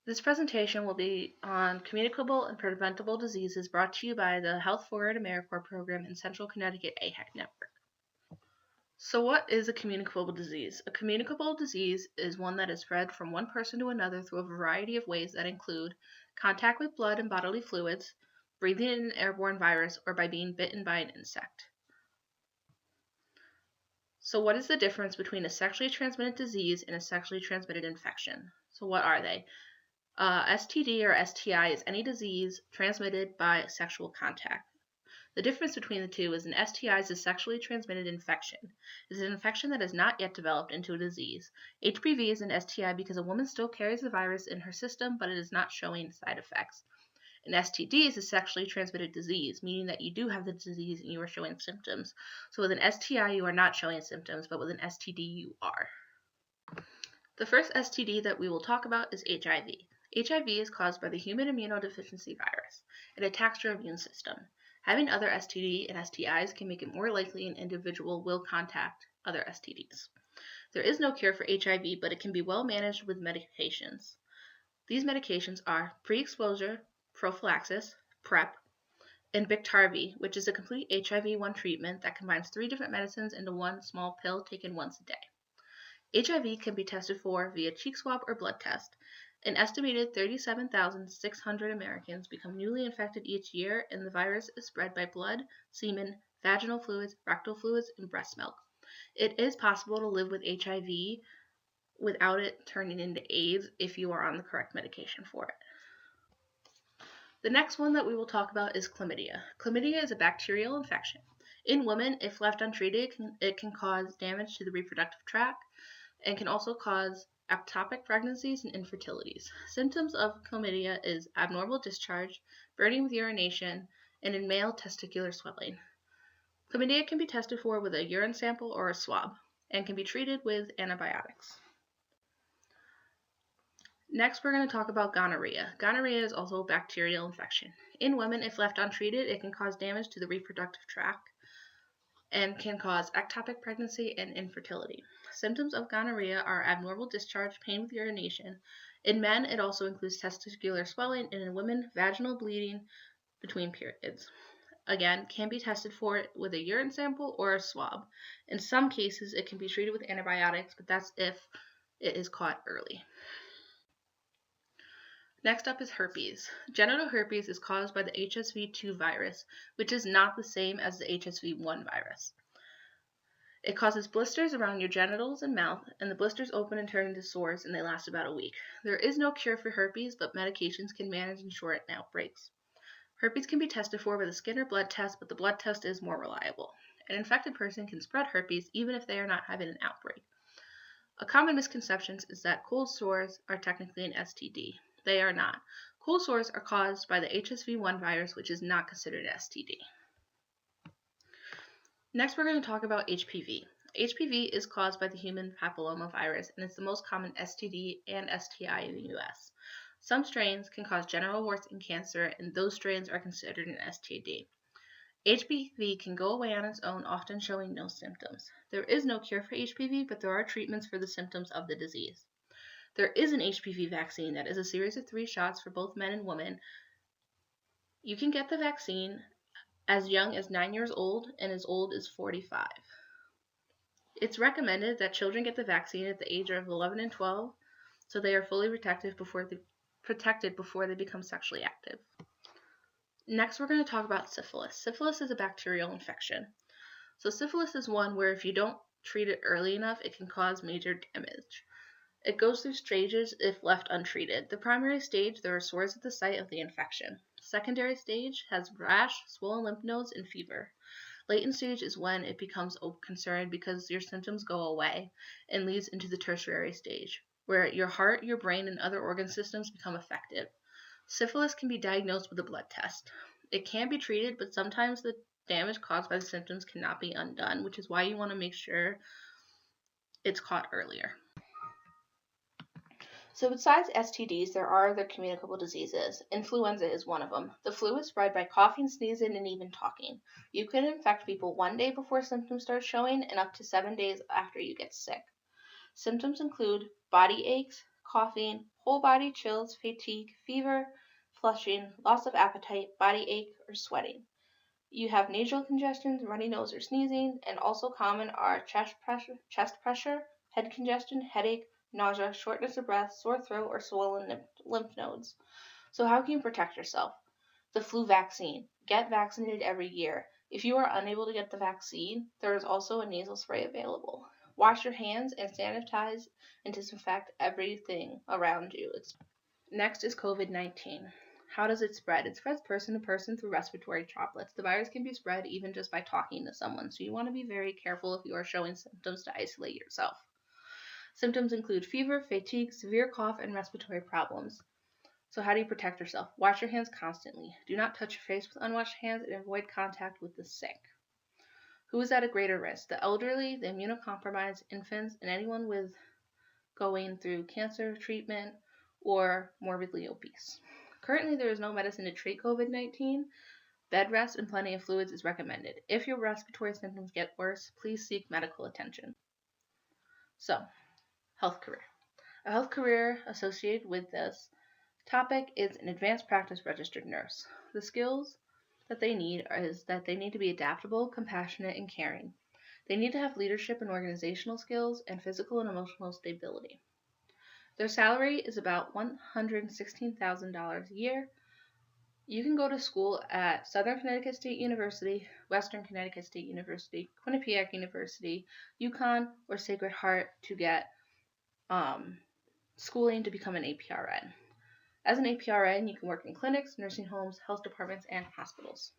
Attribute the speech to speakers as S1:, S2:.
S1: This presentation will be on communicable and preventable diseases brought to you by the Health Forward AmeriCorps program in Central Connecticut AHEC Network. So what is a communicable disease? A communicable disease is one that is spread from one person to another through a variety of ways that include contact with blood and bodily fluids, breathing in an airborne virus, or by being bitten by an insect. So what is the difference between a sexually transmitted disease and a sexually transmitted infection? So what are they? STD or STI is any disease transmitted by sexual contact. The difference between the two is an STI is a sexually transmitted infection. It is an infection that has not yet developed into a disease. HPV is an STI because a woman still carries the virus in her system, but it is not showing side effects. An STD is a sexually transmitted disease, meaning that you do have the disease and you are showing symptoms. So with an STI, you are not showing symptoms, but with an STD, you are. The first STD that we will talk about is HIV. HIV is caused by the human immunodeficiency virus. It attacks your immune system. Having other STD and STIs can make it more likely an individual will contact other STDs. There is no cure for HIV, but it can be well managed with medications. These medications are pre-exposure prophylaxis, PrEP, and Biktarvy, which is a complete HIV-1 treatment that combines 3 different medicines into one small pill taken once a day. HIV can be tested for via cheek swab or blood test. An estimated 37,600 Americans become newly infected each year, and the virus is spread by blood, semen, vaginal fluids, rectal fluids, and breast milk. It is possible to live with HIV without it turning into AIDS if you are on the correct medication for it. The next one that we will talk about is chlamydia. Chlamydia is a bacterial infection. In women, if left untreated, it can cause damage to the reproductive tract and can also cause ectopic pregnancies and infertilities. Symptoms of chlamydia is abnormal discharge, burning with urination, and in male testicular swelling. Chlamydia can be tested for with a urine sample or a swab and can be treated with antibiotics. Next, we're going to talk about gonorrhea. Gonorrhea is also a bacterial infection. In women, if left untreated, it can cause damage to the reproductive tract and can cause ectopic pregnancy and infertility. Symptoms of gonorrhea are abnormal discharge, pain with urination. In men, it also includes testicular swelling, and in women, vaginal bleeding between periods. Again, can be tested for it with a urine sample or a swab. In some cases, it can be treated with antibiotics, but that's if it is caught early. Next up is herpes. Genital herpes is caused by the HSV-2 virus, which is not the same as the HSV-1 virus. It causes blisters around your genitals and mouth, and the blisters open and turn into sores, and they last about a week. There is no cure for herpes, but medications can manage and shorten outbreaks. Herpes can be tested for with a skin or blood test, but the blood test is more reliable. An infected person can spread herpes even if they are not having an outbreak. A common misconception is that cold sores are technically an STD. They are not. Cold sores are caused by the HSV-1 virus, which is not considered an STD. Next, we're going to talk about HPV. HPV is caused by the human papillomavirus, and it's the most common STD and STI in the US. Some strains can cause genital warts and cancer, and those strains are considered an STD. HPV can go away on its own, often showing no symptoms. There is no cure for HPV, but there are treatments for the symptoms of the disease. There is an HPV vaccine that is a series of 3 shots for both men and women. You can get the vaccine as young as 9 years old and as old as 45. It's recommended that children get the vaccine at the age of 11 and 12 so they are fully protected before they become sexually active. Next, we're going to talk about syphilis. Syphilis is a bacterial infection. So syphilis is one where if you don't treat it early enough, it can cause major damage. It goes through stages if left untreated. The primary stage, there are sores at the site of the infection. Secondary stage has rash, swollen lymph nodes, and fever. Latent stage is when it becomes a concern because your symptoms go away and leads into the tertiary stage, where your heart, your brain, and other organ systems become affected. Syphilis can be diagnosed with a blood test. It can be treated, but sometimes the damage caused by the symptoms cannot be undone, which is why you want to make sure it's caught earlier. So besides STDs, there are other communicable diseases. Influenza is one of them. The flu is spread by coughing, sneezing, and even talking. You can infect people 1 day before symptoms start showing and up to 7 days after you get sick. Symptoms include body aches, coughing, whole body chills, fatigue, fever, flushing, loss of appetite, body ache, or sweating. You have nasal congestion, runny nose or sneezing, and also common are chest pressure, head congestion, headache, nausea, shortness of breath, sore throat, or swollen lymph nodes. So, how can you protect yourself? The flu vaccine. Get vaccinated every year. If you are unable to get the vaccine, there is also a nasal spray available. Wash your hands and sanitize and disinfect everything around you. Next is COVID-19. How does it spread? It spreads person to person through respiratory droplets. The virus can be spread even just by talking to someone, so you want to be very careful if you are showing symptoms to isolate yourself. Symptoms include fever, fatigue, severe cough, and respiratory problems. So, how do you protect yourself? Wash your hands constantly. Do not touch your face with unwashed hands and avoid contact with the sick. Who is at a greater risk? The elderly, the immunocompromised, infants, and anyone with going through cancer treatment or morbidly obese. Currently, there is no medicine to treat COVID-19. Bed rest and plenty of fluids is recommended. If your respiratory symptoms get worse, please seek medical attention. So, health career. A health career associated with this topic is an advanced practice registered nurse. The skills that they need is that they need to be adaptable, compassionate, and caring. They need to have leadership and organizational skills and physical and emotional stability. Their salary is about $116,000 a year. You can go to school at Southern Connecticut State University, Western Connecticut State University, Quinnipiac University, UConn, or Sacred Heart to get schooling to become an APRN. As an APRN, you can work in clinics, nursing homes, health departments, and hospitals.